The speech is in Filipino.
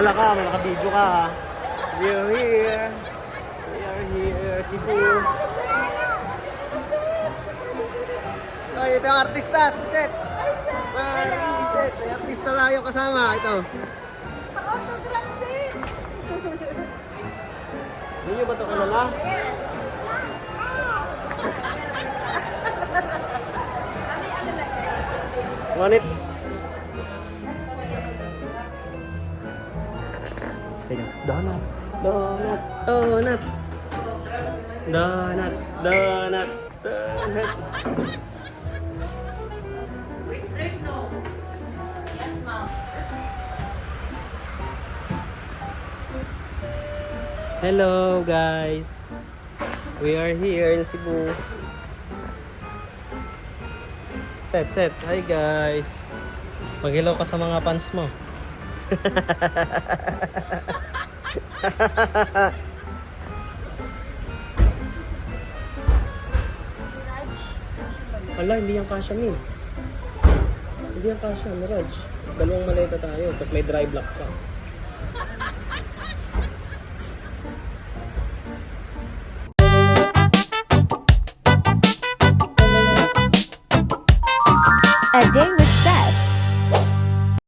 Hala ka, naka-video ka ha. We are here. We are here, Cebu. Ay, ito yung artista, si Seth. Si Seth, may artista na yung kasama. Ito. Pa-autograph din. Hindi nyo ba ito kilala? Ngunit. Sige, donut. Donut. Donut. Donut. Donut. Donut. Yes, ma'am. Hello guys. We are here in Cebu. Set. Hi guys. Mag-hello ka sa mga fans mo. Wala, hindi yung kasya min. Hindi yung kasya, Mirage. Dalawang maleta tayo, tapos may dry block pa.